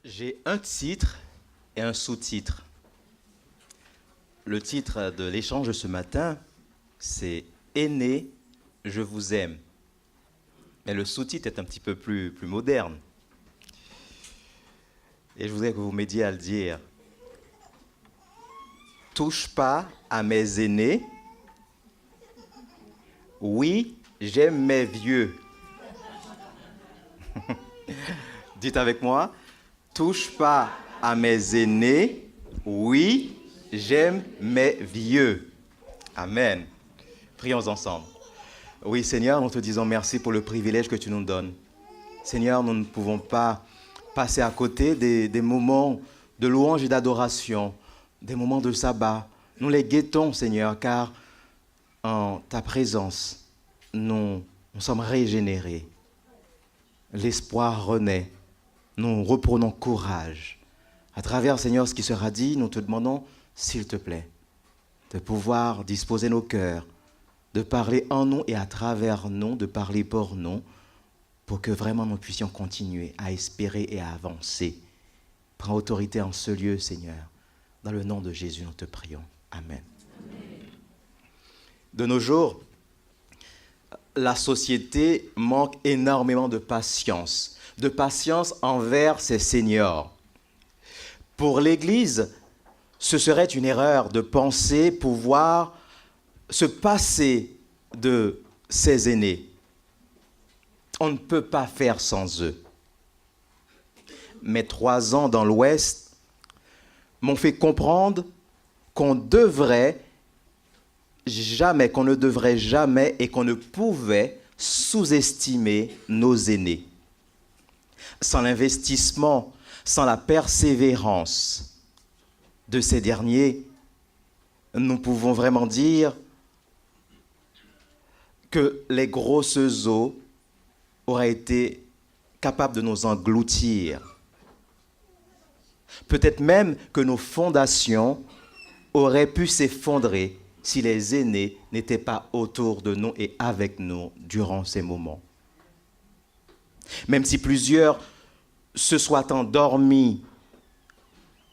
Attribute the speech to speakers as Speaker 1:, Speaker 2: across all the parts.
Speaker 1: J'ai un titre et un sous-titre. Le titre de l'échange de ce matin, c'est « Aînés, je vous aime ». Mais le sous-titre est un petit peu plus moderne. Et je voudrais que vous m'aidiez à le dire. « Touche pas à mes aînés. Oui, j'aime mes vieux. » Dites avec moi. Touche pas à mes aînés. Oui, j'aime mes vieux. Amen. Prions ensemble. Oui, Seigneur, nous te disons merci pour le privilège que tu nous donnes. Seigneur, nous ne pouvons pas passer à côté des moments de louange et d'adoration, des moments de sabbat. Nous les guettons, Seigneur, car en ta présence, nous sommes régénérés. L'espoir renaît. Nous reprenons courage. À travers, Seigneur, ce qui sera dit, nous te demandons, s'il te plaît, de pouvoir disposer nos cœurs, de parler en nous et à travers nous, de parler pour nous, pour que vraiment nous puissions continuer à espérer et à avancer. Prends autorité en ce lieu, Seigneur. Dans le nom de Jésus, nous te prions. Amen. Amen. De nos jours, la société manque énormément de patience envers ses seniors. Pour l'Église, ce serait une erreur de penser pouvoir se passer de ses aînés. On ne peut pas faire sans eux. Mes 3 ans dans l'Ouest m'ont fait comprendre qu'on ne devrait jamais et qu'on ne pouvait sous-estimer nos aînés. Sans l'investissement, sans la persévérance de ces derniers, nous pouvons vraiment dire que les grosses eaux auraient été capables de nous engloutir. Peut-être même que nos fondations auraient pu s'effondrer si les aînés n'étaient pas autour de nous et avec nous durant ces moments. Même si plusieurs se soient endormis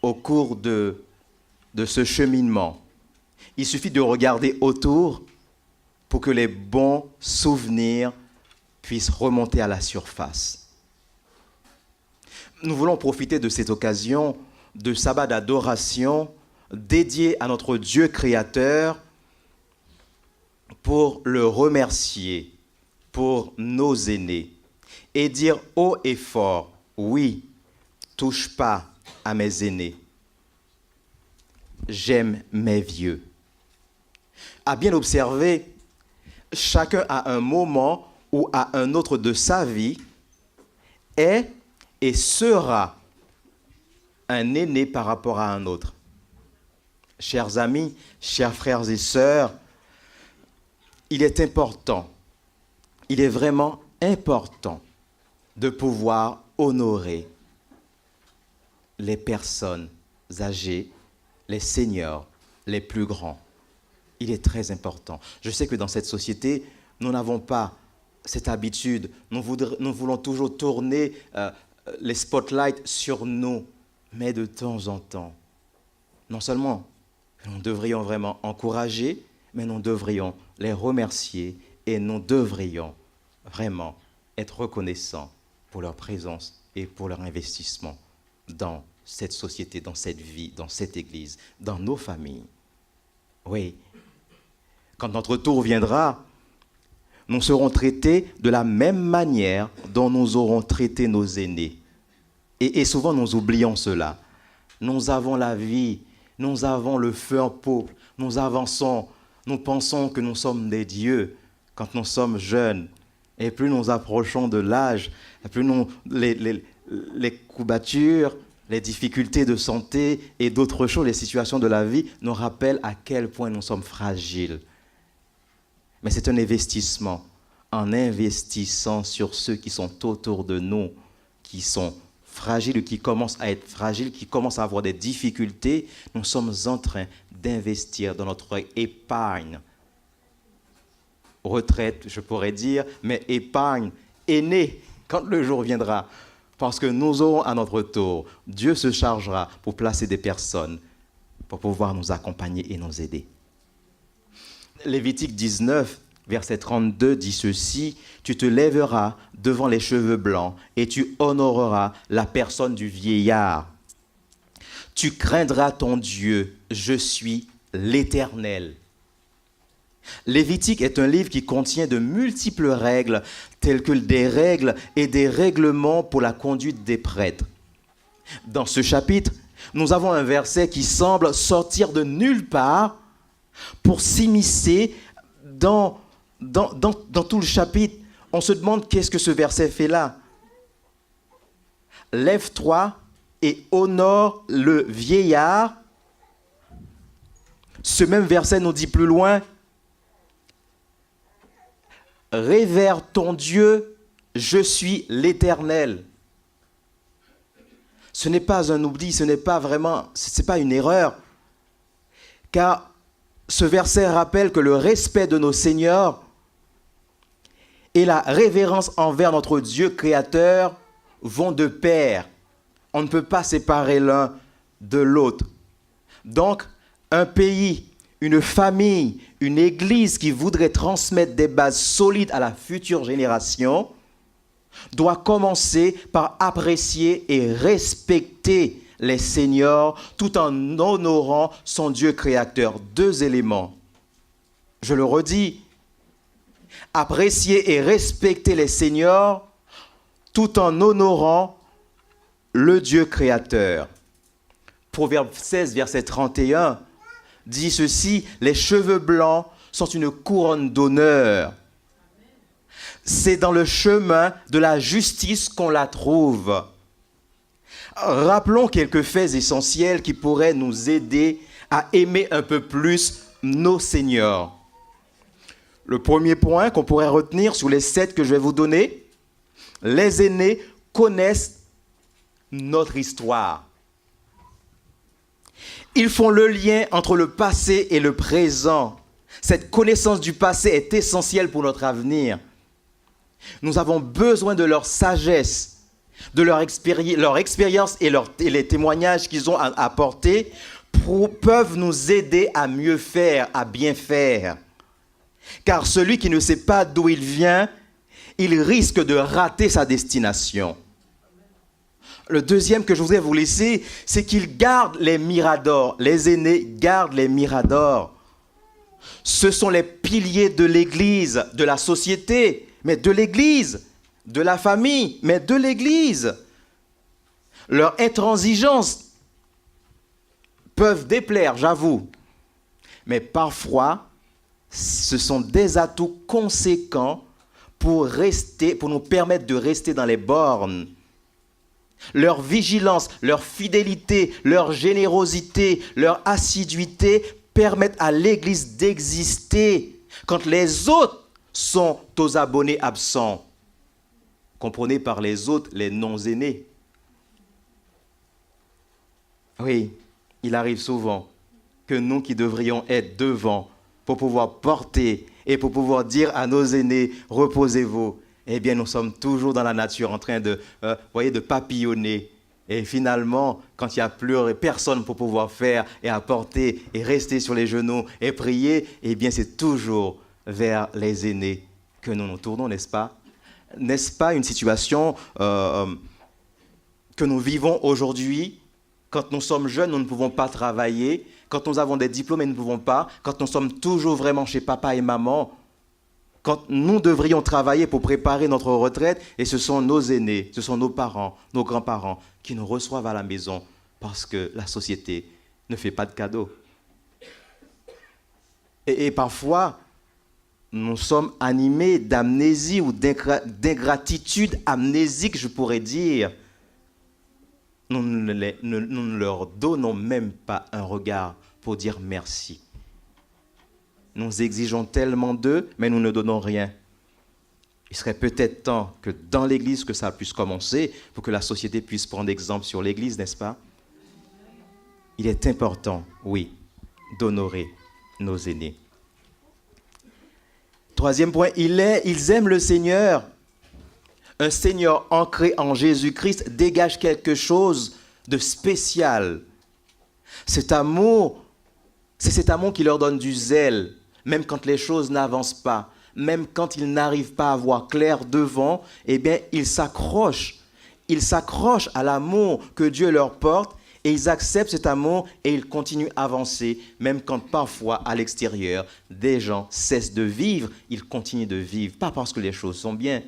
Speaker 1: au cours de ce cheminement, il suffit de regarder autour pour que les bons souvenirs puissent remonter à la surface. Nous voulons profiter de cette occasion de sabbat d'adoration dédié à notre Dieu créateur pour le remercier pour nos aînés et dire haut et fort, oui, touche pas à mes aînés. J'aime mes vieux. À bien observer, chacun à un moment ou à un autre de sa vie est et sera un aîné par rapport à un autre. Chers amis, chers frères et sœurs, il est important, il est vraiment important de pouvoir honorer les personnes âgées, les seniors, les plus grands. Il est très important. Je sais que dans cette société, nous n'avons pas cette habitude. Nous voulons toujours tourner les spotlights sur nous. Mais de temps en temps, non seulement nous devrions vraiment encourager, mais nous devrions les remercier et nous devrions vraiment être reconnaissants pour leur présence et pour leur investissement dans cette société, dans cette vie, dans cette église, dans nos familles. Oui, quand notre tour viendra, nous serons traités de la même manière dont nous aurons traité nos aînés. Et souvent, nous oublions cela. Nous avons la vie, nous avons le feu en poupe, nous avançons, nous pensons que nous sommes des dieux quand nous sommes jeunes. Et plus nous approchons de l'âge, plus les courbatures, les difficultés de santé et d'autres choses, les situations de la vie nous rappellent à quel point nous sommes fragiles. Mais c'est un investissement. En investissant sur ceux qui sont autour de nous, qui sont fragiles, qui commencent à être fragiles, qui commencent à avoir des difficultés, nous sommes en train d'investir dans notre épargne. Retraite, je pourrais dire, mais épargne aînée, quand le jour viendra, Parce que nous aurons à notre tour, Dieu se chargera pour placer des personnes pour pouvoir nous accompagner et nous aider. Lévitique 19, verset 32 dit ceci, « Tu te lèveras devant les cheveux blancs et tu honoreras la personne du vieillard. Tu craindras ton Dieu, je suis l'Éternel. » Lévitique est un livre qui contient de multiples règles, telles que des règles et des règlements pour la conduite des prêtres. Dans ce chapitre, nous avons un verset qui semble sortir de nulle part pour s'immiscer dans tout le chapitre. On se demande qu'est-ce que ce verset fait là. « Lève-toi et honore le vieillard. » Ce même verset nous dit plus loin, « Révère ton Dieu, je suis l'Éternel. » Ce n'est pas un oubli, ce n'est pas une erreur. Car ce verset rappelle que le respect de nos seigneurs et la révérence envers notre Dieu créateur vont de pair. On ne peut pas séparer l'un de l'autre. Donc, un pays, une famille, une église qui voudrait transmettre des bases solides à la future génération doit commencer par apprécier et respecter les seniors tout en honorant son Dieu créateur. 2 éléments. Je le redis, apprécier et respecter les seniors tout en honorant le Dieu créateur. Proverbe 16, verset 31 dit ceci, « Les cheveux blancs sont une couronne d'honneur. » C'est dans le chemin de la justice qu'on la trouve. Rappelons quelques faits essentiels qui pourraient nous aider à aimer un peu plus nos seniors. Le premier point qu'on pourrait retenir sur les 7 que je vais vous donner, les aînés connaissent notre histoire. Ils font le lien entre le passé et le présent. Cette connaissance du passé est essentielle pour notre avenir. Nous avons besoin de leur sagesse, de leur expérience et les témoignages qu'ils ont apportés peuvent nous aider à mieux faire, à bien faire. Car celui qui ne sait pas d'où il vient, il risque de rater sa destination. Le deuxième que je voudrais vous laisser, c'est qu'ils gardent les miradors. Les aînés gardent les miradors. Ce sont les piliers de l'Église, de la société, mais de l'Église, de la famille, mais de l'Église. Leur intransigeance peuvent déplaire, j'avoue. Mais parfois, ce sont des atouts conséquents pour nous permettre de rester dans les bornes. Leur vigilance, leur fidélité, leur générosité, leur assiduité permettent à l'Église d'exister quand les autres sont aux abonnés absents. Comprenez par les autres les non-aînés. Oui, il arrive souvent que nous qui devrions être devant pour pouvoir porter et pour pouvoir dire à nos aînés, reposez-vous, eh bien nous sommes toujours dans la nature en train de papillonner. Et finalement, quand il n'y a plus personne pour pouvoir faire et apporter et rester sur les genoux et prier, eh bien c'est toujours vers les aînés que nous nous tournons, n'est-ce pas? N'est-ce pas une situation que nous vivons aujourd'hui? Quand nous sommes jeunes, nous ne pouvons pas travailler. Quand nous avons des diplômes, nous ne pouvons pas. Quand nous sommes toujours vraiment chez papa et maman, quand nous devrions travailler pour préparer notre retraite, et ce sont nos aînés, ce sont nos parents, nos grands-parents qui nous reçoivent à la maison parce que la société ne fait pas de cadeaux. Et parfois, nous sommes animés d'amnésie ou d'ingratitude amnésique, je pourrais dire. Nous ne leur donnons même pas un regard pour dire merci. Nous exigeons tellement d'eux, mais nous ne donnons rien. Il serait peut-être temps que dans l'Église, que ça puisse commencer, pour que la société puisse prendre exemple sur l'Église, n'est-ce pas? Il est important, oui, d'honorer nos aînés. Troisième point, ils aiment le Seigneur Un Seigneur ancré en Jésus-Christ dégage quelque chose de spécial. Cet amour, c'est cet amour qui leur donne du zèle, même quand les choses n'avancent pas, même quand ils n'arrivent pas à voir clair devant, eh bien, ils s'accrochent. Ils s'accrochent à l'amour que Dieu leur porte et ils acceptent cet amour et ils continuent à avancer, même quand parfois, à l'extérieur, des gens cessent de vivre, ils continuent de vivre, pas parce que les choses sont bien,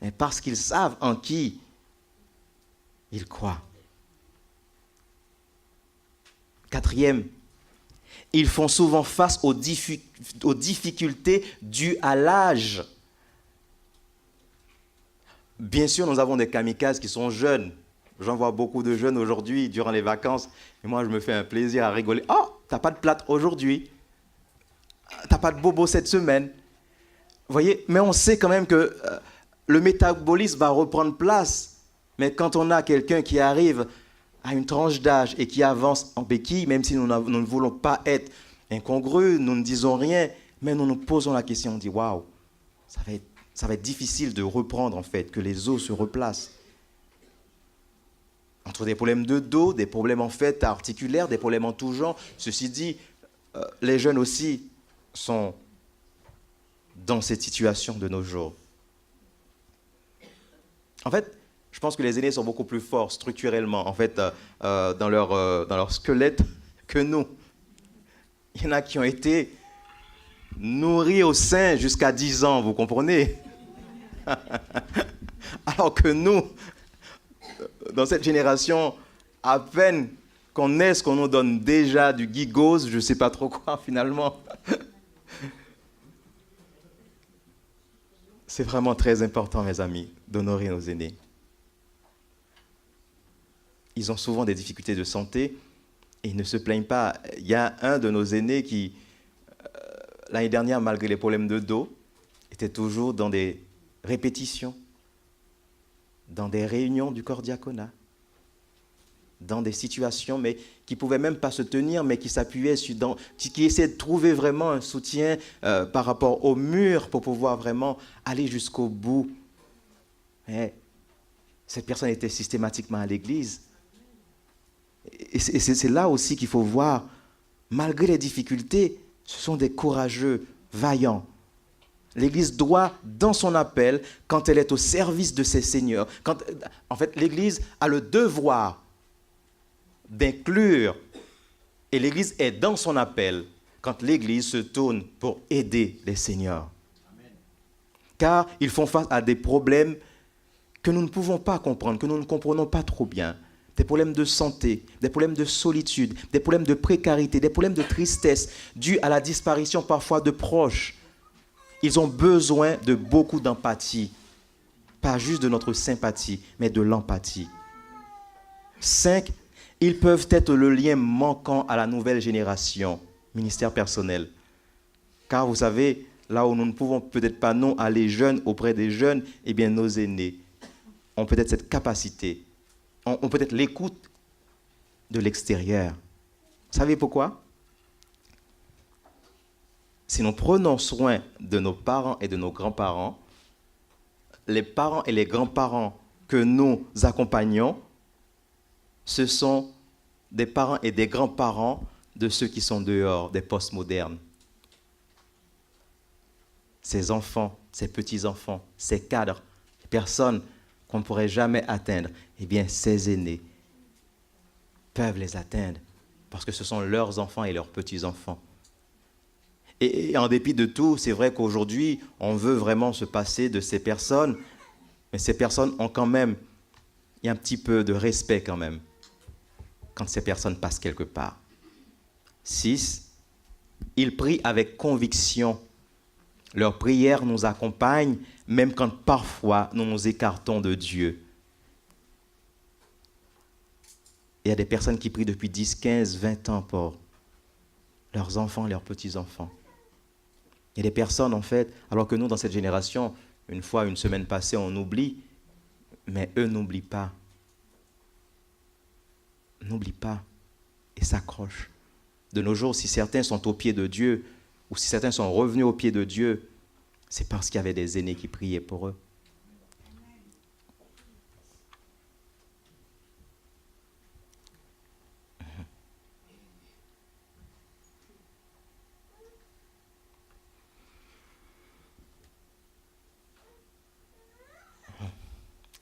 Speaker 1: mais parce qu'ils savent en qui ils croient. Quatrième, ils font souvent face aux difficultés dues à l'âge. Bien sûr, nous avons des kamikazes qui sont jeunes. J'en vois beaucoup de jeunes aujourd'hui durant les vacances. Et moi, je me fais un plaisir à rigoler. « Oh, t'as pas de plâtre aujourd'hui. T'as pas de bobo cette semaine. » Vous voyez, mais on sait quand même que le métabolisme va reprendre place. Mais quand on a quelqu'un qui arrive à une tranche d'âge et qui avance en béquille, même si nous ne voulons pas être incongrus, nous ne disons rien, mais nous nous posons la question, on dit « Waouh, ça va être difficile de reprendre en fait, que les os se replacent. » Entre des problèmes de dos, des problèmes en fait articulaires, des problèmes en tout genre. Ceci dit, les jeunes aussi sont dans cette situation de nos jours. En fait, je pense que les aînés sont beaucoup plus forts structurellement, en fait, dans leur squelette que nous. Il y en a qui ont été nourris au sein jusqu'à 10 ans, vous comprenez? Alors que nous, dans cette génération, à peine qu'on naisse, qu'on nous donne déjà du gigose, je ne sais pas trop quoi finalement. C'est vraiment très important, mes amis, d'honorer nos aînés. Ils ont souvent des difficultés de santé et ils ne se plaignent pas. Il y a un de nos aînés qui, l'année dernière, malgré les problèmes de dos, était toujours dans des répétitions, dans des réunions du corps diaconat, dans des situations mais qui ne pouvaient même pas se tenir, mais qui s'appuyaient qui essayaient de trouver vraiment un soutien par rapport au mur pour pouvoir vraiment aller jusqu'au bout. Et cette personne était systématiquement à l'église. Et c'est là aussi qu'il faut voir, malgré les difficultés, ce sont des courageux, vaillants. L'Église doit, dans son appel, quand elle est au service de ses seigneurs, en fait, l'Église a le devoir d'inclure, et l'Église est dans son appel, quand l'Église se tourne pour aider les seigneurs. Amen. Car ils font face à des problèmes que nous ne pouvons pas comprendre, que nous ne comprenons pas trop bien. Des problèmes de santé, des problèmes de solitude, des problèmes de précarité, des problèmes de tristesse dus à la disparition parfois de proches. Ils ont besoin de beaucoup d'empathie. Pas juste de notre sympathie, mais de l'empathie. 5, ils peuvent être le lien manquant à la nouvelle génération, ministère personnel. Car vous savez, là où nous ne pouvons peut-être pas non aller jeunes auprès des jeunes, eh bien nos aînés ont peut-être cette capacité, ont peut-être l'écoute de l'extérieur. Vous savez pourquoi? Si nous prenons soin de nos parents et de nos grands-parents, les parents et les grands-parents que nous accompagnons, ce sont des parents et des grands-parents de ceux qui sont dehors, des postmodernes. Ces enfants, ces petits-enfants, ces cadres, ces personnes qu'on ne pourrait jamais atteindre, eh bien, ces aînés peuvent les atteindre parce que ce sont leurs enfants et leurs petits-enfants. Et en dépit de tout, c'est vrai qu'aujourd'hui, on veut vraiment se passer de ces personnes, mais ces personnes ont quand même, il y a un petit peu de respect quand même, quand ces personnes passent quelque part. 6, ils prient avec conviction. Leurs prières nous accompagnent, même quand parfois nous nous écartons de Dieu. Il y a des personnes qui prient depuis 10, 15, 20 ans pour leurs enfants, leurs petits-enfants. Il y a des personnes, en fait, alors que nous, dans cette génération, une fois, une semaine passée, on oublie, mais eux n'oublient pas. N'oublient pas et s'accrochent. De nos jours, si certains sont au pied de Dieu, ou si certains sont revenus au pied de Dieu, c'est parce qu'il y avait des aînés qui priaient pour eux.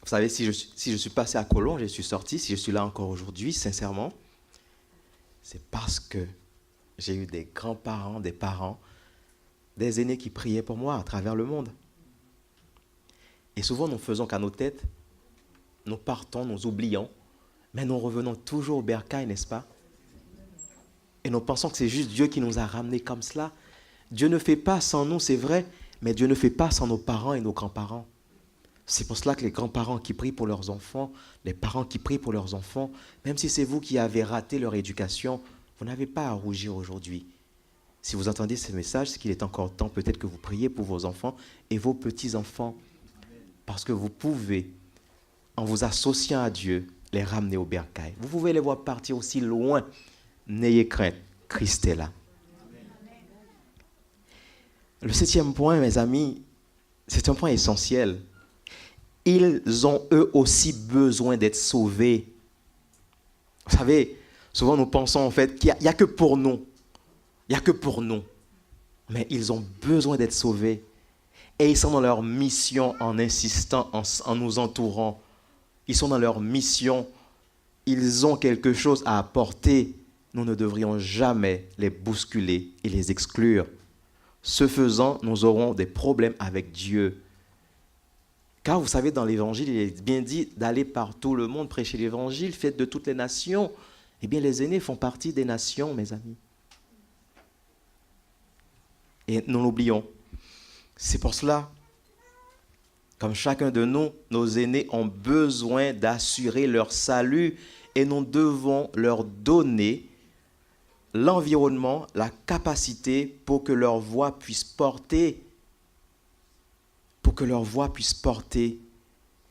Speaker 1: Vous savez, si je suis passé à Cologne, je suis sorti, si je suis là encore aujourd'hui, sincèrement, c'est parce que j'ai eu des grands-parents, des parents, des aînés qui priaient pour moi à travers le monde. Et souvent, nous faisons qu'à nos têtes, nous partons, nous oublions, mais nous revenons toujours au bercail, n'est-ce pas? Et nous pensons que c'est juste Dieu qui nous a ramenés comme cela. Dieu ne fait pas sans nous, c'est vrai, mais Dieu ne fait pas sans nos parents et nos grands-parents. C'est pour cela que les grands-parents qui prient pour leurs enfants, les parents qui prient pour leurs enfants, même si c'est vous qui avez raté leur éducation, vous n'avez pas à rougir aujourd'hui. Si vous entendez ce message, c'est qu'il est encore temps peut-être que vous priez pour vos enfants et vos petits-enfants. Parce que vous pouvez, en vous associant à Dieu, les ramener au bercail. Vous pouvez les voir partir aussi loin. N'ayez crainte, Christ est là. Le 7e point, mes amis, c'est un point essentiel. Ils ont eux aussi besoin d'être sauvés. Vous savez, souvent nous pensons en fait qu'il n'y a que pour nous. Il n'y a que pour nous. Mais ils ont besoin d'être sauvés. Et ils sont dans leur mission en insistant, en nous entourant. Ils sont dans leur mission. Ils ont quelque chose à apporter. Nous ne devrions jamais les bousculer et les exclure. Ce faisant, nous aurons des problèmes avec Dieu. Car vous savez, dans l'Évangile, il est bien dit d'aller par tout le monde, prêcher l'Évangile, faites de toutes les nations. Eh bien, les aînés font partie des nations, mes amis. Et nous l'oublions. C'est pour cela, comme chacun de nous, nos aînés ont besoin d'assurer leur salut et nous devons leur donner l'environnement, la capacité pour que leur voix puisse porter.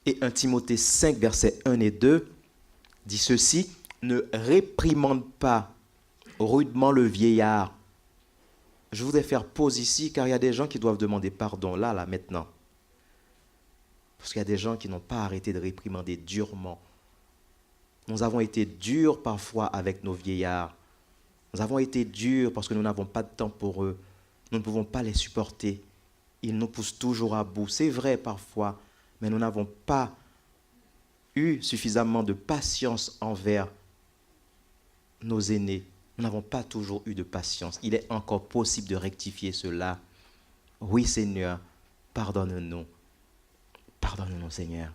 Speaker 1: Et 1 Timothée 5, versets 1 et 2 dit ceci, « Ne réprimande pas rudement le vieillard. » Je voudrais faire pause ici, car il y a des gens qui doivent demander pardon, là, maintenant. Parce qu'il y a des gens qui n'ont pas arrêté de réprimander durement. Nous avons été durs parfois avec nos vieillards. Nous avons été durs parce que nous n'avons pas de temps pour eux. Nous ne pouvons pas les supporter. Ils nous poussent toujours à bout. C'est vrai parfois, mais nous n'avons pas eu suffisamment de patience envers nos aînés. Nous n'avons pas toujours eu de patience. Il est encore possible de rectifier cela. Oui, Seigneur, pardonne-nous. Pardonne-nous, Seigneur.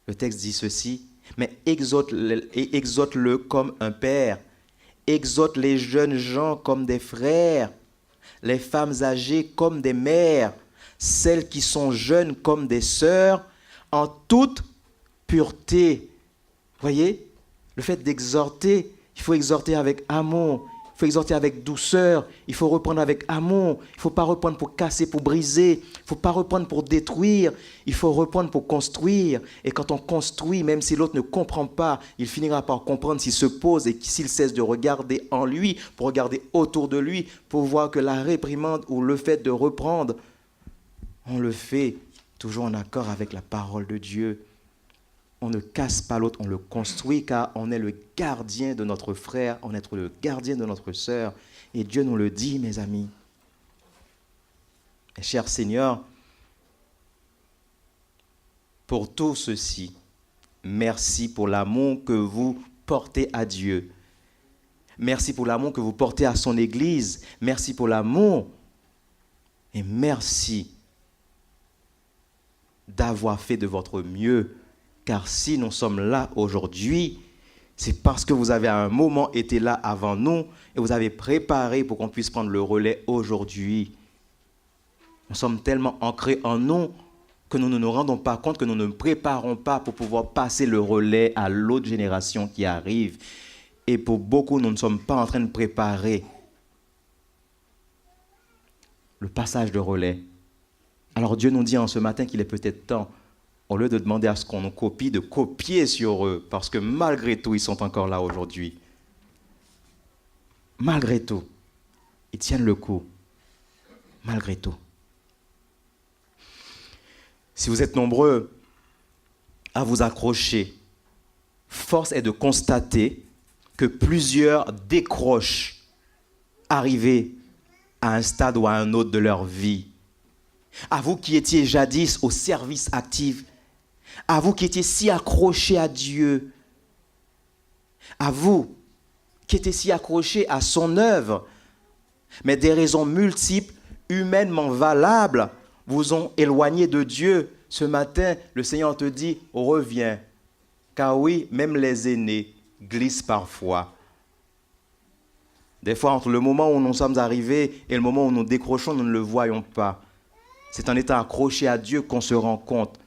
Speaker 1: Le texte dit ceci, mais exhorte-le comme un père. Exhorte les jeunes gens comme des frères, les femmes âgées comme des mères, celles qui sont jeunes comme des sœurs, en toute pureté. Voyez ? Le fait d'exhorter, il faut exhorter avec amour, il faut exhorter avec douceur, il faut reprendre avec amour, il ne faut pas reprendre pour casser, pour briser, il ne faut pas reprendre pour détruire, il faut reprendre pour construire. Et quand on construit, même si l'autre ne comprend pas, il finira par comprendre s'il se pose et s'il cesse de regarder en lui, pour regarder autour de lui, pour voir que la réprimande ou le fait de reprendre, on le fait toujours en accord avec la parole de Dieu. On ne casse pas l'autre, on le construit car on est le gardien de notre frère, on est le gardien de notre sœur. Et Dieu nous le dit, mes amis. Et cher Seigneur, pour tout ceci, merci pour l'amour que vous portez à Dieu. Merci pour l'amour que vous portez à son Église. Merci pour l'amour. Et merci d'avoir fait de votre mieux. Car si nous sommes là aujourd'hui, c'est parce que vous avez à un moment été là avant nous et vous avez préparé pour qu'on puisse prendre le relais aujourd'hui. Nous sommes tellement ancrés en nous que nous ne nous rendons pas compte que nous ne nous préparons pas pour pouvoir passer le relais à l'autre génération qui arrive. Et pour beaucoup, nous ne sommes pas en train de préparer le passage de relais. Alors Dieu nous dit en ce matin qu'il est peut-être temps, au lieu de demander à ce qu'on nous copie, de copier sur eux, parce que malgré tout, ils sont encore là aujourd'hui. Malgré tout, ils tiennent le coup. Malgré tout. Si vous êtes nombreux à vous accrocher, force est de constater que plusieurs décrochent, arrivés à un stade ou à un autre de leur vie. À vous qui étiez jadis au service actif. À vous qui étiez si accrochés à Dieu. À vous qui étiez si accrochés à son œuvre. Mais des raisons multiples, humainement valables, vous ont éloigné de Dieu. Ce matin, le Seigneur te dit, reviens. Car oui, même les aînés glissent parfois. Des fois, entre le moment où nous sommes arrivés et le moment où nous décrochons, nous ne le voyons pas. C'est en étant accroché à Dieu qu'on se rend compte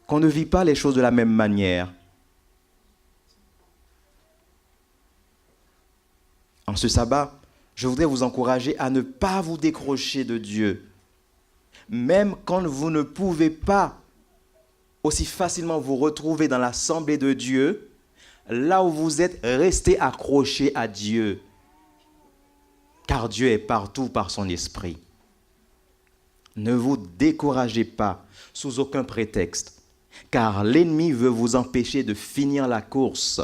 Speaker 1: qu'on ne vit pas les choses de la même manière. En ce sabbat, je voudrais vous encourager à ne pas vous décrocher de Dieu. Même quand vous ne pouvez pas aussi facilement vous retrouver dans l'assemblée de Dieu, là où vous êtes, restez accrochés à Dieu. Car Dieu est partout par son esprit. Ne vous découragez pas sous aucun prétexte, car l'ennemi veut vous empêcher de finir la course.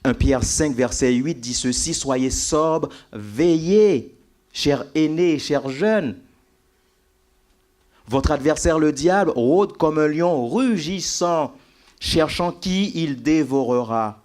Speaker 1: 1 Pierre 5, verset 8 dit ceci, « Soyez sobres, veillez, chers aînés, chers jeunes. Votre adversaire, le diable, rôde comme un lion rugissant, cherchant qui il dévorera.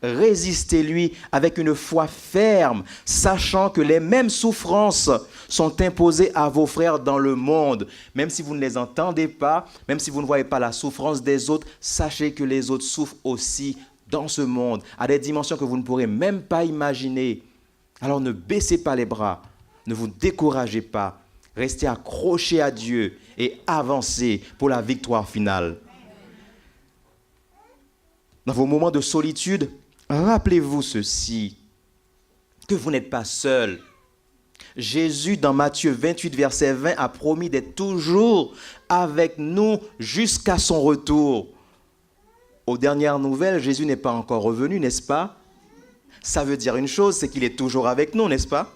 Speaker 1: Résistez-lui avec une foi ferme, sachant que les mêmes souffrances sont imposées à vos frères dans le monde. Même si vous ne les entendez pas, même si vous ne voyez pas la souffrance des autres, sachez que les autres souffrent aussi dans ce monde, à des dimensions que vous ne pourrez même pas imaginer. Alors ne baissez pas les bras, ne vous découragez pas, restez accrochés à Dieu et avancez pour la victoire finale. Dans vos moments de solitude, rappelez-vous ceci, que vous n'êtes pas seul. Jésus, dans Matthieu 28, verset 20, a promis d'être toujours avec nous jusqu'à son retour. Aux dernières nouvelles, Jésus n'est pas encore revenu, n'est-ce pas? Ça veut dire une chose, c'est qu'il est toujours avec nous, n'est-ce pas?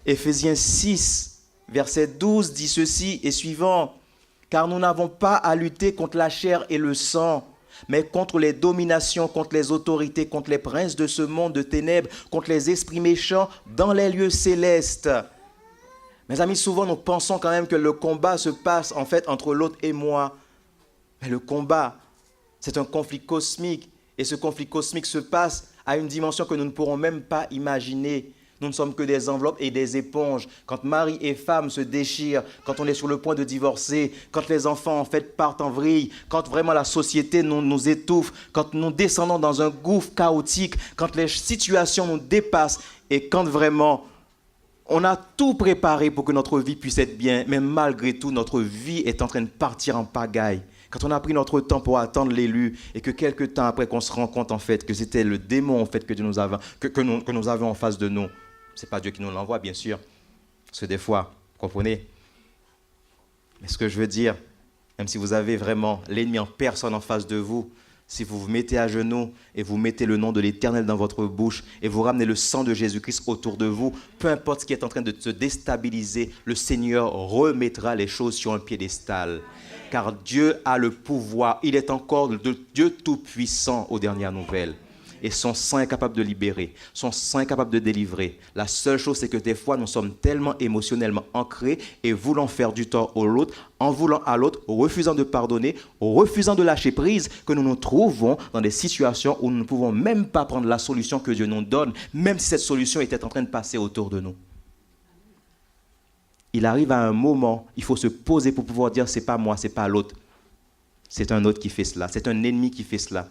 Speaker 1: Éphésiens 6, verset 12 dit ceci et suivant. Car nous n'avons pas à lutter contre la chair et le sang, mais contre les dominations, contre les autorités, contre les princes de ce monde de ténèbres, contre les esprits méchants dans les lieux célestes. Mes amis, souvent nous pensons quand même que le combat se passe en fait entre l'autre et moi. Mais le combat, c'est un conflit cosmique. Et ce conflit cosmique se passe à une dimension que nous ne pourrons même pas imaginer. Nous ne sommes que des enveloppes et des éponges. Quand mari et femme se déchirent, quand on est sur le point de divorcer, quand les enfants en fait partent en vrille, quand vraiment la société nous étouffe, quand nous descendons dans un gouffre chaotique, quand les situations nous dépassent et quand vraiment on a tout préparé pour que notre vie puisse être bien, mais malgré tout, notre vie est en train de partir en pagaille. Quand on a pris notre temps pour attendre l'élu et que quelques temps après qu'on se rend compte en fait que c'était le démon en fait que nous avions en face de nous. Ce n'est pas Dieu qui nous l'envoie, bien sûr. Parce que des fois, vous comprenez? Mais ce que je veux dire, même si vous avez vraiment l'ennemi en personne en face de vous, si vous vous mettez à genoux et vous mettez le nom de l'Éternel dans votre bouche et vous ramenez le sang de Jésus-Christ autour de vous, peu importe ce qui est en train de se déstabiliser, le Seigneur remettra les choses sur un piédestal. Car Dieu a le pouvoir. Il est encore le Dieu tout-puissant aux dernières nouvelles. Et son sang est capable de libérer, son sang est capable de délivrer. La seule chose, c'est que des fois, nous sommes tellement émotionnellement ancrés et voulons faire du tort à l'autre, en voulant à l'autre, refusant de pardonner, refusant de lâcher prise, que nous nous trouvons dans des situations où nous ne pouvons même pas prendre la solution que Dieu nous donne, même si cette solution était en train de passer autour de nous. Il arrive à un moment, il faut se poser pour pouvoir dire, c'est pas moi, c'est pas l'autre. C'est un autre qui fait cela, c'est un ennemi qui fait cela.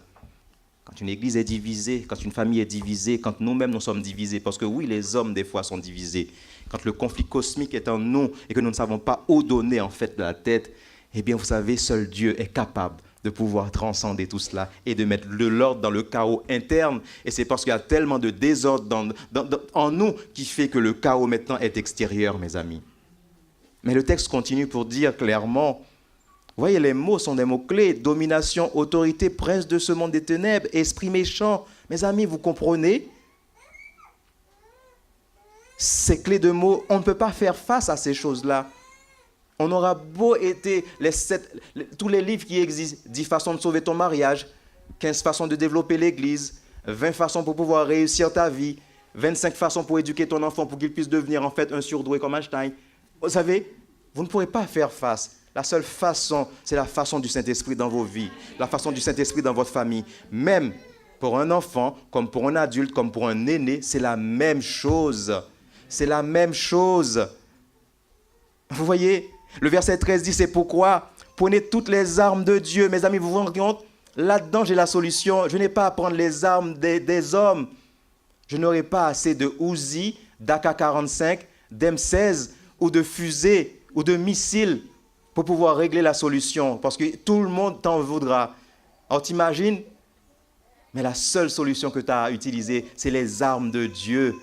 Speaker 1: Quand une église est divisée, quand une famille est divisée, quand nous-mêmes nous sommes divisés, parce que oui, les hommes des fois sont divisés, quand le conflit cosmique est en nous et que nous ne savons pas où donner en fait de la tête, eh bien vous savez, seul Dieu est capable de pouvoir transcender tout cela et de mettre de l'ordre dans le chaos interne. Et c'est parce qu'il y a tellement de désordre en nous qui fait que le chaos maintenant est extérieur, mes amis. Mais le texte continue pour dire clairement, vous voyez, les mots sont des mots-clés. Domination, autorité, prince de ce monde des ténèbres, esprit méchant. Mes amis, vous comprenez? Ces clés de mots, on ne peut pas faire face à ces choses-là. On aura beau être tous les livres qui existent, 10 façons de sauver ton mariage, 15 façons de développer l'église, 20 façons pour pouvoir réussir ta vie, 25 façons pour éduquer ton enfant pour qu'il puisse devenir en fait un surdoué comme Einstein. Vous savez, vous ne pourrez pas faire face. La seule façon, c'est la façon du Saint-Esprit dans vos vies, la façon du Saint-Esprit dans votre famille. Même pour un enfant, comme pour un adulte, comme pour un aîné, c'est la même chose. C'est la même chose. Vous voyez, le verset 13 dit, c'est pourquoi prenez toutes les armes de Dieu. Mes amis, vous vous rendez compte? Là-dedans, j'ai la solution. Je n'ai pas à prendre les armes des hommes. Je n'aurai pas assez de Uzi, d'AK-45, d'M16 ou de fusées ou de missiles pour pouvoir régler la solution. Parce que tout le monde t'en voudra. Alors t'imagines? Mais la seule solution que tu as à utiliser, c'est les armes de Dieu.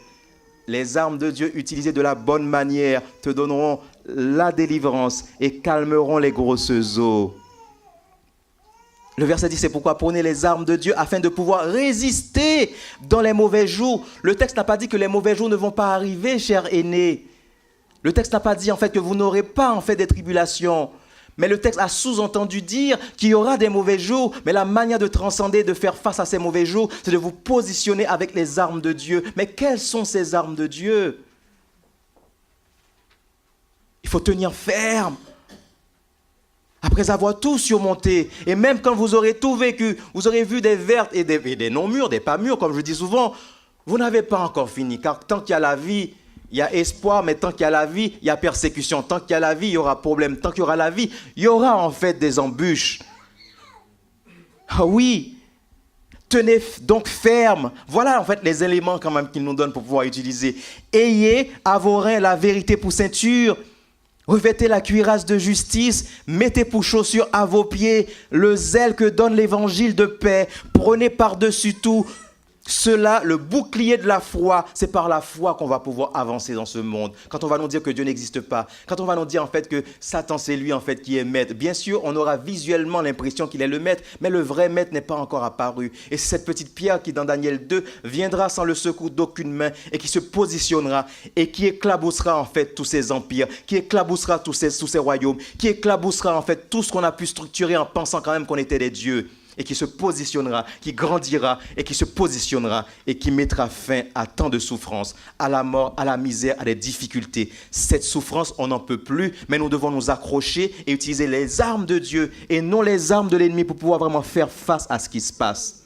Speaker 1: Les armes de Dieu utilisées de la bonne manière te donneront la délivrance et calmeront les grosses eaux. Le verset dit, c'est pourquoi prenez les armes de Dieu afin de pouvoir résister dans les mauvais jours. Le texte n'a pas dit que les mauvais jours ne vont pas arriver, cher aîné. Le texte n'a pas dit en fait que vous n'aurez pas en fait des tribulations. Mais le texte a sous-entendu dire qu'il y aura des mauvais jours. Mais la manière de transcender, de faire face à ces mauvais jours, c'est de vous positionner avec les armes de Dieu. Mais quelles sont ces armes de Dieu? Il faut tenir ferme. Après avoir tout surmonté, et même quand vous aurez tout vécu, vous aurez vu des vertes et des non-mûres, des pas mûres, comme je dis souvent, vous n'avez pas encore fini. Car tant qu'il y a la vie, il y a espoir, mais tant qu'il y a la vie, il y a persécution. Tant qu'il y a la vie, il y aura problème. Tant qu'il y aura la vie, il y aura en fait des embûches. Ah oui, tenez donc ferme. Voilà en fait les éléments quand même qu'il nous donne pour pouvoir utiliser. Ayez à vos reins la vérité pour ceinture. Revêtez la cuirasse de justice, mettez pour chaussures à vos pieds le zèle que donne l'évangile de paix. Prenez par-dessus tout cela, le bouclier de la foi. C'est par la foi qu'on va pouvoir avancer dans ce monde. Quand on va nous dire que Dieu n'existe pas, quand on va nous dire en fait que Satan c'est lui en fait qui est maître, bien sûr on aura visuellement l'impression qu'il est le maître, mais le vrai maître n'est pas encore apparu. Et c'est cette petite pierre qui dans Daniel 2 viendra sans le secours d'aucune main et qui se positionnera et qui éclaboussera en fait tous ces empires, qui éclaboussera tous ces royaumes, qui éclaboussera en fait tout ce qu'on a pu structurer en pensant quand même qu'on était des dieux. Et qui se positionnera, qui grandira et qui se positionnera et qui mettra fin à tant de souffrances, à la mort, à la misère, à des difficultés. Cette souffrance, on n'en peut plus, mais nous devons nous accrocher et utiliser les armes de Dieu et non les armes de l'ennemi pour pouvoir vraiment faire face à ce qui se passe.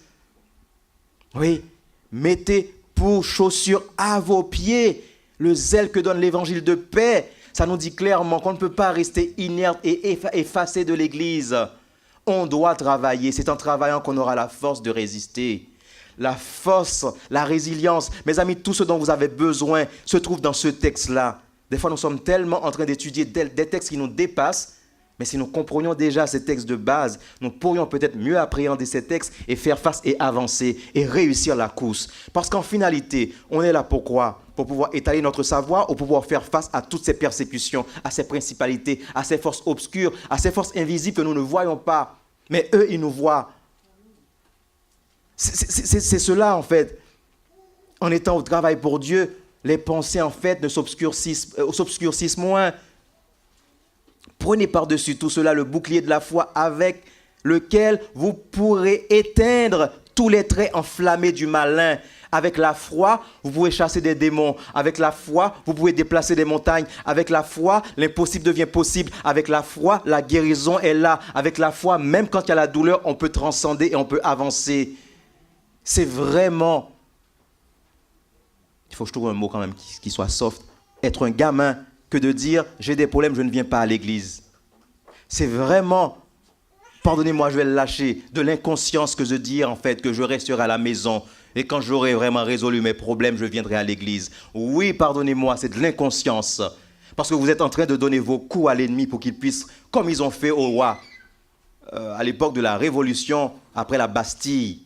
Speaker 1: Oui, mettez pour chaussures à vos pieds le zèle que donne l'évangile de paix. Ça nous dit clairement qu'on ne peut pas rester inerte et effacé de l'Église. On doit travailler. C'est en travaillant qu'on aura la force de résister. La force, la résilience. Mes amis, tout ce dont vous avez besoin se trouve dans ce texte-là. Des fois, nous sommes tellement en train d'étudier des textes qui nous dépassent. Mais si nous comprenions déjà ces textes de base, nous pourrions peut-être mieux appréhender ces textes et faire face et avancer et réussir la course. Parce qu'en finalité, on est là pour quoi? Pour pouvoir étaler notre savoir ou pour pouvoir faire face à toutes ces persécutions, à ces principalités, à ces forces obscures, à ces forces invisibles que nous ne voyons pas. Mais eux, ils nous voient. C'est cela, en fait. En étant au travail pour Dieu, les pensées, en fait, ne s'obscurcissent moins. Prenez par-dessus tout cela le bouclier de la foi avec lequel vous pourrez éteindre tous les traits enflammés du malin. Avec la foi, vous pouvez chasser des démons. Avec la foi, vous pouvez déplacer des montagnes. Avec la foi, l'impossible devient possible. Avec la foi, la guérison est là. Avec la foi, même quand il y a la douleur, on peut transcender et on peut avancer. C'est vraiment... Il faut que je trouve un mot quand même qui soit soft. Être un gamin que de dire « j'ai des problèmes, je ne viens pas à l'église ». C'est vraiment... Pardonnez-moi, je vais le lâcher. De l'inconscience que de dire en fait que je resterai à la maison. Et quand j'aurai vraiment résolu mes problèmes, je viendrai à l'église. Oui, pardonnez-moi, c'est de l'inconscience. Parce que vous êtes en train de donner vos coups à l'ennemi pour qu'il puisse, comme ils ont fait au roi, à l'époque de la Révolution, après la Bastille.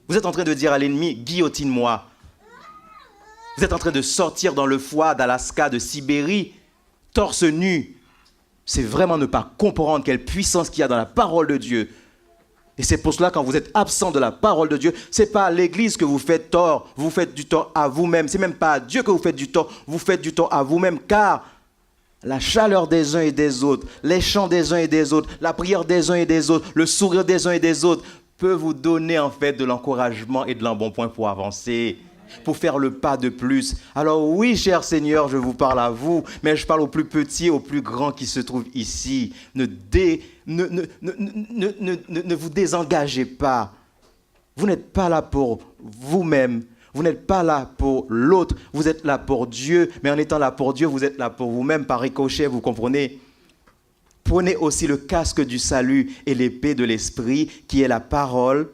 Speaker 1: Vous êtes en train de dire à l'ennemi, guillotine-moi. Vous êtes en train de sortir dans le froid d'Alaska, de Sibérie, torse nu. C'est vraiment ne pas comprendre quelle puissance qu'il y a dans la parole de Dieu. Et c'est pour cela, quand vous êtes absent de la parole de Dieu, ce n'est pas à l'Église que vous faites tort. Vous faites du tort à vous-même. Ce n'est même pas à Dieu que vous faites du tort. Vous faites du tort à vous-même, car la chaleur des uns et des autres, les chants des uns et des autres, la prière des uns et des autres, le sourire des uns et des autres peut vous donner en fait de l'encouragement et de l'embonpoint pour avancer. pour faire le pas de plus. Alors oui, cher Seigneur, je vous parle à vous, mais je parle aux plus petits, aux plus grands qui se trouvent ici. Ne vous désengagez pas. Vous n'êtes pas là pour vous-même. Vous n'êtes pas là pour l'autre. Vous êtes là pour Dieu. Mais en étant là pour Dieu, vous êtes là pour vous-même par ricochet, vous comprenez? Prenez aussi le casque du salut et l'épée de l'esprit qui est la parole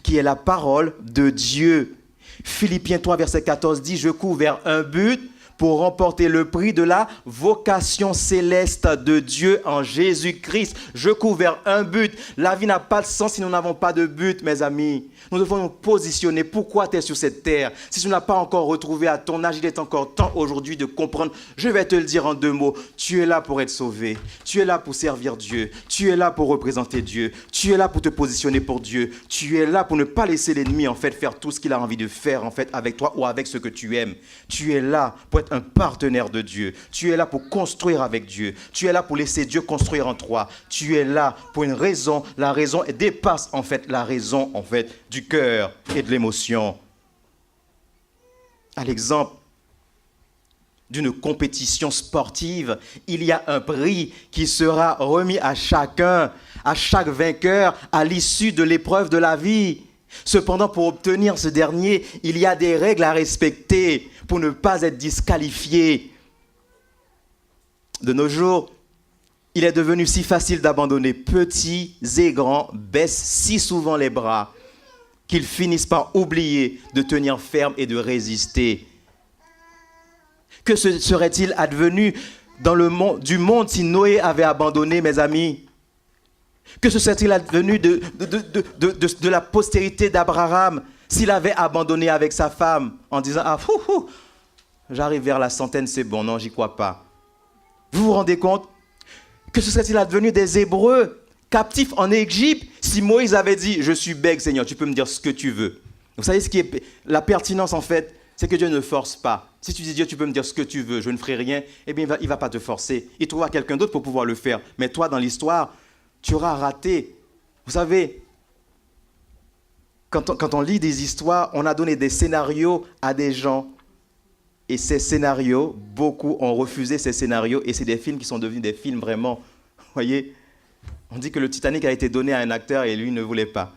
Speaker 1: de Dieu. Philippiens 3, verset 14 dit « Je cours vers un but pour remporter le prix de la vocation céleste de Dieu en Jésus-Christ. » Je cours vers un but. La vie n'a pas de sens si nous n'avons pas de but, mes amis. Nous devons nous positionner. Pourquoi tu es sur cette terre? Si tu n'as pas encore retrouvé à ton âge, il est encore temps aujourd'hui de comprendre. Je vais te le dire en 2 mots. Tu es là pour être sauvé. Tu es là pour servir Dieu. Tu es là pour représenter Dieu. Tu es là pour te positionner pour Dieu. Tu es là pour ne pas laisser l'ennemi en fait faire tout ce qu'il a envie de faire en fait avec toi ou avec ce que tu aimes. Tu es là pour être un partenaire de Dieu. Tu es là pour construire avec Dieu. Tu es là pour laisser Dieu construire en toi. Tu es là pour une raison. La raison dépasse en fait la raison en fait du cœur et de l'émotion. À l'exemple d'une compétition sportive, il y a un prix qui sera remis à chacun, à chaque vainqueur, à l'issue de l'épreuve de la vie. Cependant, pour obtenir ce dernier, il y a des règles à respecter pour ne pas être disqualifié. De nos jours, il est devenu si facile d'abandonner. Petits et grands baissent si souvent les bras qu'ils finissent par oublier de tenir ferme et de résister. Que serait-il advenu dans le du monde si Noé avait abandonné, mes amis? Que se serait-il advenu de la postérité d'Abraham s'il avait abandonné avec sa femme en disant « Ah, j'arrive vers la centaine, c'est bon, non, j'y crois pas. » Vous vous rendez compte? Que se serait-il advenu des Hébreux captifs en Égypte si Moïse avait dit « Je suis bègue, Seigneur, tu peux me dire ce que tu veux. » Vous savez ce qui est la pertinence en fait, c'est que Dieu ne force pas. Si tu dis Dieu, tu peux me dire ce que tu veux, je ne ferai rien, eh bien il ne va pas te forcer. Il trouvera quelqu'un d'autre pour pouvoir le faire. Mais toi, dans l'histoire, tu auras raté. Vous savez, quand on lit des histoires, on a donné des scénarios à des gens. Et ces scénarios, beaucoup ont refusé ces scénarios. Et c'est des films qui sont devenus des films vraiment. Vous voyez, on dit que le Titanic a été donné à un acteur et lui ne voulait pas.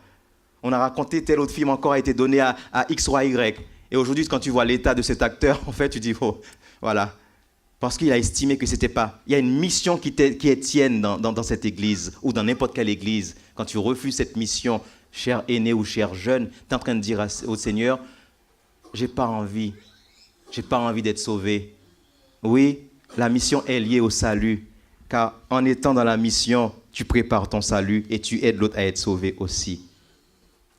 Speaker 1: On a raconté tel autre film encore a été donné à X ou à Y. Et aujourd'hui, quand tu vois l'état de cet acteur, en fait, tu dis, oh, voilà. Parce qu'il a estimé que ce n'était pas. Il y a une mission qui est tienne dans cette église ou dans n'importe quelle église. Quand tu refuses cette mission, cher aîné ou cher jeune, tu es en train de dire au Seigneur, j'ai pas envie d'être sauvé. Oui, la mission est liée au salut. Car en étant dans la mission, tu prépares ton salut et tu aides l'autre à être sauvé aussi.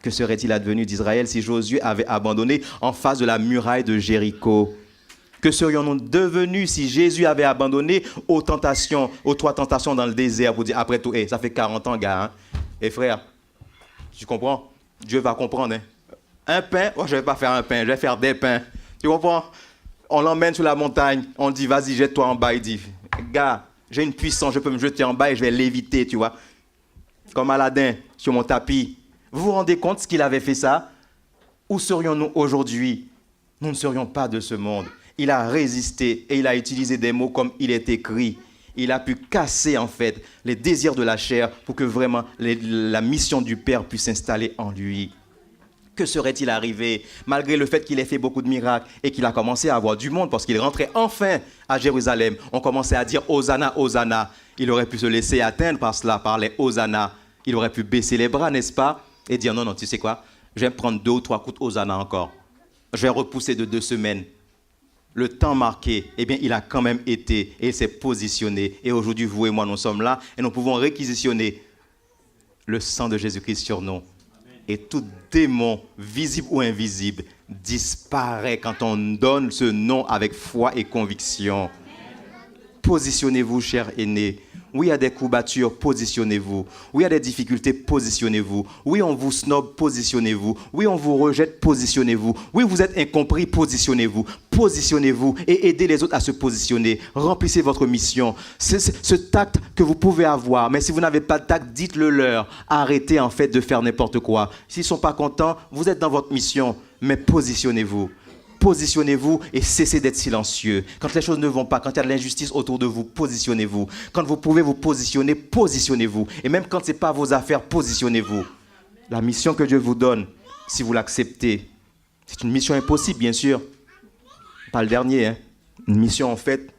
Speaker 1: Que serait-il advenu d'Israël si Josué avait abandonné en face de la muraille de Jéricho? Que serions-nous devenus si Jésus avait abandonné aux 3 tentations dans le désert pour dire après tout, ça fait 40 ans, gars. Et frère, tu comprends? Dieu va comprendre. Hein? Un pain, je ne vais pas faire un pain, je vais faire des pains. Tu comprends? On l'emmène sur la montagne, on dit vas-y, jette-toi en bas. Il dit, gars, j'ai une puissance, je peux me jeter en bas et je vais l'éviter, tu vois. Comme Aladdin sur mon tapis. Vous vous rendez compte ce qu'il avait fait ça? Où serions-nous aujourd'hui? Nous ne serions pas de ce monde. Il a résisté et il a utilisé des mots comme il est écrit. Il a pu casser en fait les désirs de la chair pour que vraiment la mission du Père puisse s'installer en lui. Que serait-il arrivé malgré le fait qu'il ait fait beaucoup de miracles et qu'il a commencé à avoir du monde parce qu'il rentrait enfin à Jérusalem? On commençait à dire Hosanna, Hosanna. Il aurait pu se laisser atteindre par cela, par les Hosanna. Il aurait pu baisser les bras, n'est-ce pas? Et dire non, tu sais quoi? Je vais prendre 2 ou 3 coups de Hosanna encore. Je vais repousser de 2 semaines. Le temps marqué, eh bien, il a quand même été et il s'est positionné. Et aujourd'hui, vous et moi, nous sommes là et nous pouvons réquisitionner le sang de Jésus-Christ sur nous. Et tout démon, visible ou invisible, disparaît quand on donne ce nom avec foi et conviction. Positionnez-vous, chers aînés. Oui, il y a des courbatures, positionnez-vous. Oui, il y a des difficultés, positionnez-vous. Oui, on vous snob, positionnez-vous. Oui, on vous rejette, positionnez-vous. Oui, vous êtes incompris, positionnez-vous. Positionnez-vous et aidez les autres à se positionner. Remplissez votre mission. C'est ce tact que vous pouvez avoir. Mais si vous n'avez pas de tact, dites-le leur. Arrêtez en fait de faire n'importe quoi. S'ils ne sont pas contents, vous êtes dans votre mission. Mais positionnez-vous. positionnez-vous et cessez d'être silencieux. Quand les choses ne vont pas, quand il y a de l'injustice autour de vous, positionnez-vous. Quand vous pouvez vous positionner, positionnez-vous. Et même quand ce n'est pas vos affaires, positionnez-vous. La mission que Dieu vous donne, si vous l'acceptez, c'est une mission impossible, bien sûr. Pas le dernier, hein. Une mission, en fait,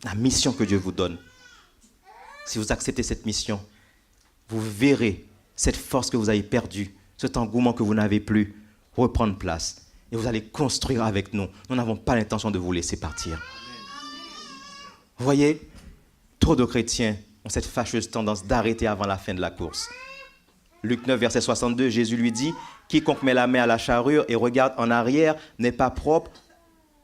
Speaker 1: la mission que Dieu vous donne. Si vous acceptez cette mission, vous verrez cette force que vous avez perdue, cet engouement que vous n'avez plus, reprendre place. Et vous allez construire avec nous. Nous n'avons pas l'intention de vous laisser partir. Vous voyez, trop de chrétiens ont cette fâcheuse tendance d'arrêter avant la fin de la course. Luc 9, verset 62, Jésus lui dit « Quiconque met la main à la charrue et regarde en arrière n'est pas propre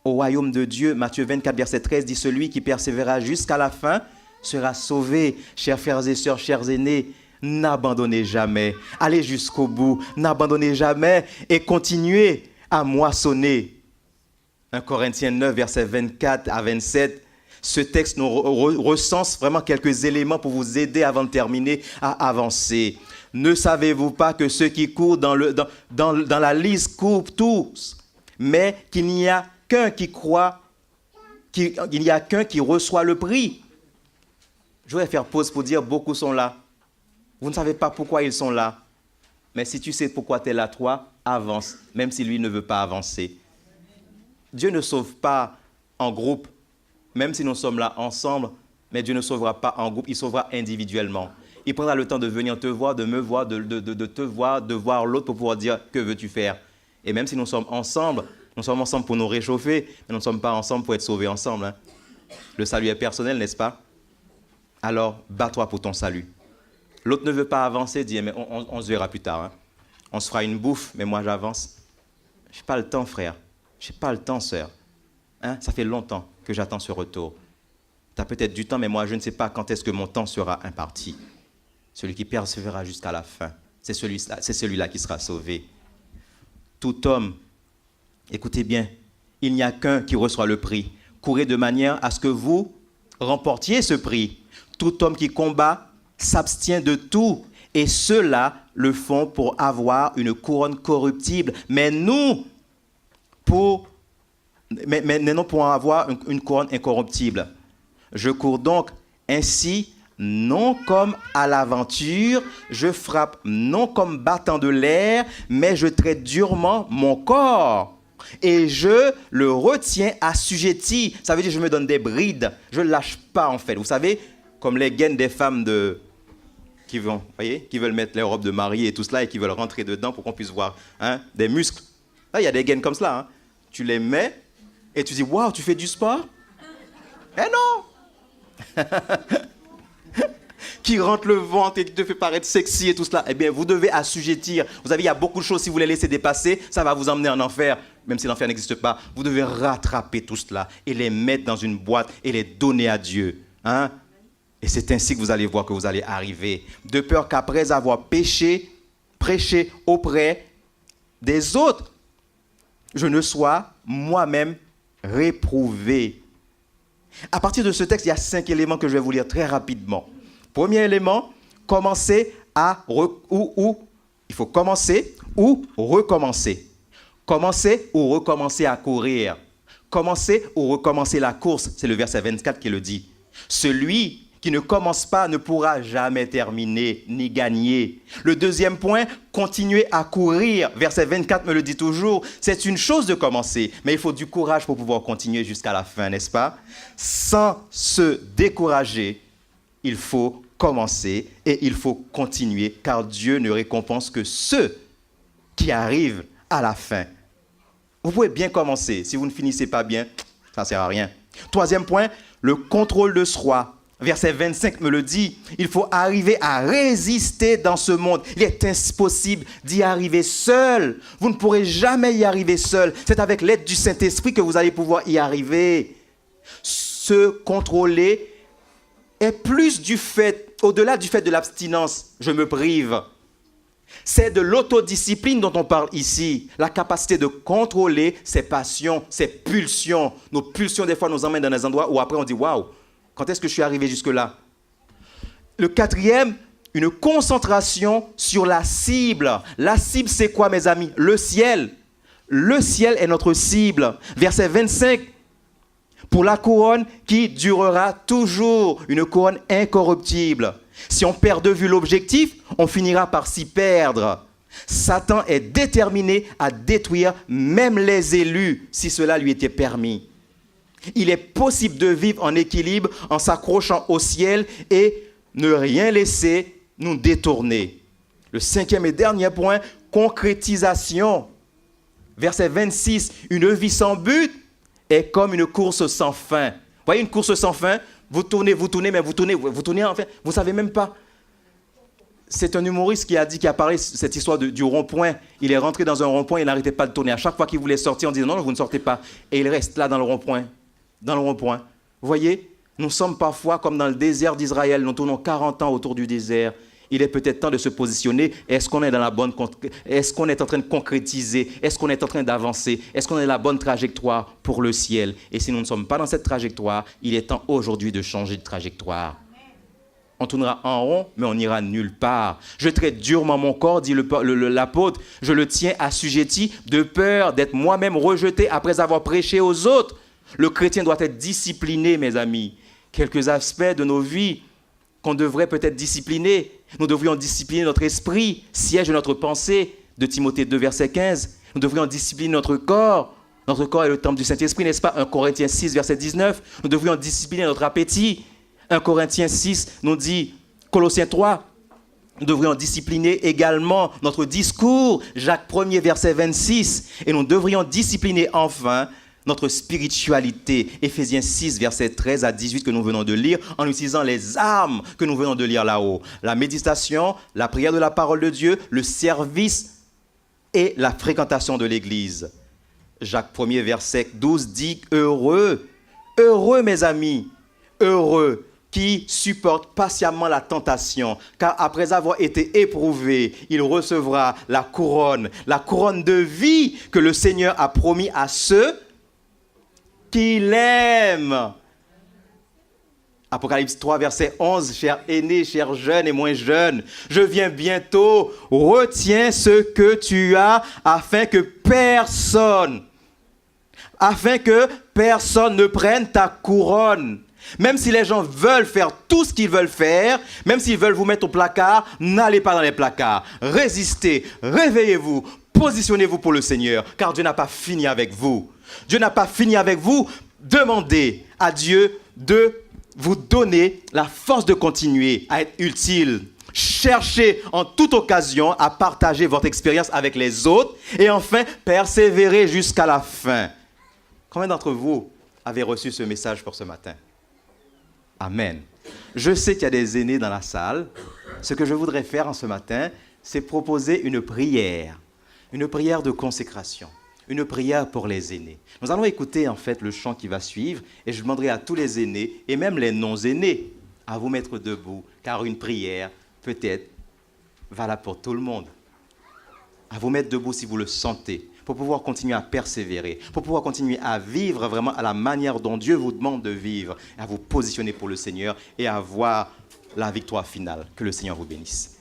Speaker 1: au royaume de Dieu. » Matthieu 24, verset 13 dit « Celui qui persévérera jusqu'à la fin sera sauvé. » Chers frères et sœurs, chers aînés, n'abandonnez jamais. Allez jusqu'au bout. N'abandonnez jamais et continuez à moissonner. 1 Corinthiens 9, verset 24 à 27. Ce texte nous recense vraiment quelques éléments pour vous aider avant de terminer à avancer. Ne savez-vous pas que ceux qui courent dans la liste courent tous, mais qu'il n'y a qu'un qui croit, qu'il n'y a qu'un qui reçoit le prix. Je voudrais faire pause pour dire beaucoup sont là. Vous ne savez pas pourquoi ils sont là. Mais si tu sais pourquoi tu es là, toi, avance, même si lui ne veut pas avancer. Dieu ne sauve pas en groupe, même si nous sommes là ensemble, mais Dieu ne sauvera pas en groupe, il sauvera individuellement. Il prendra le temps de venir te voir, de me voir, de te voir, de voir l'autre pour pouvoir dire « Que veux-tu faire ?» Et même si nous sommes ensemble pour nous réchauffer, mais nous ne sommes pas ensemble pour être sauvés ensemble. Hein. Le salut est personnel, n'est-ce pas? Alors, bats-toi pour ton salut. L'autre ne veut pas avancer, dit, mais on se verra plus tard. Hein. On se fera une bouffe, mais moi j'avance. Je n'ai pas le temps, frère. Je n'ai pas le temps, sœur. Hein? Ça fait longtemps que j'attends ce retour. Tu as peut-être du temps, mais moi je ne sais pas quand est-ce que mon temps sera imparti. Celui qui persévérera jusqu'à la fin, c'est celui-là qui sera sauvé. Tout homme, écoutez bien, il n'y a qu'un qui reçoit le prix. Courez de manière à ce que vous remportiez ce prix. Tout homme qui combat s'abstient de tout, et ceux-là le font pour avoir une couronne corruptible. Mais non pour avoir une couronne incorruptible. Je cours donc ainsi, non comme à l'aventure, je frappe non comme battant de l'air, mais je traite durement mon corps. Et je le retiens assujetti. Ça veut dire que je me donne des brides. Je ne lâche pas, en fait. Vous savez, comme les gaines des femmes qui veulent mettre les robes de mariée et tout cela et qui veulent rentrer dedans pour qu'on puisse voir des muscles. Là, il y a des gaines comme cela. Hein. Tu les mets et tu dis, waouh, tu fais du sport? Eh non! Qui rentre le ventre et qui te fait paraître sexy et tout cela. Eh bien, vous devez assujettir. Vous savez, il y a beaucoup de choses, si vous les laissez dépasser, ça va vous emmener en enfer, même si l'enfer n'existe pas. Vous devez rattraper tout cela et les mettre dans une boîte et les donner à Dieu. Hein? Et c'est ainsi que vous allez voir que vous allez arriver. De peur qu'après avoir prêché auprès des autres, je ne sois moi-même réprouvé. À partir de ce texte, il y a 5 éléments que je vais vous lire très rapidement. Premier élément, il faut commencer ou recommencer. Commencer ou recommencer à courir. Commencer ou recommencer la course, c'est le verset 24 qui le dit. Celui qui ne commence pas ne pourra jamais terminer ni gagner. Le deuxième point, continuer à courir. Verset 24 me le dit toujours. C'est une chose de commencer, mais il faut du courage pour pouvoir continuer jusqu'à la fin, n'est-ce pas? Sans se décourager, il faut commencer et il faut continuer, car Dieu ne récompense que ceux qui arrivent à la fin. Vous pouvez bien commencer. Si vous ne finissez pas bien, ça ne sert à rien. Troisième point, le contrôle de soi. Verset 25 me le dit, il faut arriver à résister dans ce monde. Il est impossible d'y arriver seul. Vous ne pourrez jamais y arriver seul. C'est avec l'aide du Saint-Esprit que vous allez pouvoir y arriver. Se contrôler est plus au-delà du fait de l'abstinence, je me prive. C'est de l'autodiscipline dont on parle ici. La capacité de contrôler ses passions, ses pulsions. Nos pulsions, des fois, nous emmènent dans des endroits où après on dit « Waouh, quand est-ce que je suis arrivé jusque-là » Le quatrième, une concentration sur la cible. La cible, c'est quoi, mes amis? Le ciel. Le ciel est notre cible. Verset 25. Pour la couronne qui durera toujours, une couronne incorruptible. Si on perd de vue l'objectif, on finira par s'y perdre. Satan est déterminé à détruire même les élus, si cela lui était permis. Il est possible de vivre en équilibre en s'accrochant au ciel et ne rien laisser nous détourner. Le cinquième et dernier point, concrétisation. Verset 26, une vie sans but est comme une course sans fin. Vous voyez une course sans fin? Vous tournez, mais vous tournez enfin, vous ne savez même pas. C'est un humoriste qui a parlé cette histoire du rond-point. Il est rentré dans un rond-point, il n'arrêtait pas de tourner. À chaque fois qu'il voulait sortir, on disait non, vous ne sortez pas. Et il reste là dans le rond-point. Vous voyez, nous sommes parfois comme dans le désert d'Israël. Nous tournons 40 ans autour du désert. Il est peut-être temps de se positionner. Est-ce qu'on est dans la bonne... Est-ce qu'on est en train de concrétiser? Est-ce qu'on est en train d'avancer? Est-ce qu'on est dans la bonne trajectoire pour le ciel? Et si nous ne sommes pas dans cette trajectoire, il est temps aujourd'hui de changer de trajectoire. On tournera en rond, mais on n'ira nulle part. Je traite durement mon corps, dit l'apôtre. Je le tiens assujetti de peur d'être moi-même rejeté après avoir prêché aux autres. Le chrétien doit être discipliné, mes amis. Quelques aspects de nos vies qu'on devrait peut-être discipliner. Nous devrions discipliner notre esprit, siège de notre pensée, de Timothée 2, verset 15. Nous devrions discipliner notre corps. Notre corps est le temple du Saint-Esprit, n'est-ce pas? 1 Corinthiens 6, verset 19. Nous devrions discipliner notre appétit. 1 Corinthiens 6 nous dit, Colossiens 3, nous devrions discipliner également notre discours. Jacques 1er, verset 26. Et nous devrions discipliner enfin notre spiritualité. Éphésiens 6, verset 13 à 18 que nous venons de lire, en utilisant les armes que nous venons de lire là-haut. La méditation, la prière de la parole de Dieu, le service et la fréquentation de l'Église. Jacques 1er, verset 12 dit « Heureux, heureux mes amis, heureux qui supportent patiemment la tentation, car après avoir été éprouvé, il recevra la couronne de vie que le Seigneur a promis à ceux qui l'aiment. » Apocalypse 3, verset 11, chers aînés, chers jeunes et moins jeunes, je viens bientôt, retiens ce que tu as afin que personne ne prenne ta couronne. Même si les gens veulent faire tout ce qu'ils veulent faire, même s'ils veulent vous mettre au placard, n'allez pas dans les placards. Résistez, réveillez-vous, positionnez-vous pour le Seigneur, car Dieu n'a pas fini avec vous. Dieu n'a pas fini avec vous. Demandez à Dieu de vous donner la force de continuer à être utile. Cherchez en toute occasion à partager votre expérience avec les autres et enfin, persévérez jusqu'à la fin. Combien d'entre vous avez reçu ce message pour ce matin? Amen. Je sais qu'il y a des aînés dans la salle. Ce que je voudrais faire en ce matin, c'est proposer une prière de consécration, une prière pour les aînés. Nous allons écouter en fait le chant qui va suivre et je demanderai à tous les aînés et même les non-aînés à vous mettre debout, car une prière peut-être valable pour tout le monde. À vous mettre debout si vous le sentez, pour pouvoir continuer à persévérer, pour pouvoir continuer à vivre vraiment à la manière dont Dieu vous demande de vivre, à vous positionner pour le Seigneur et à voir la victoire finale. Que le Seigneur vous bénisse.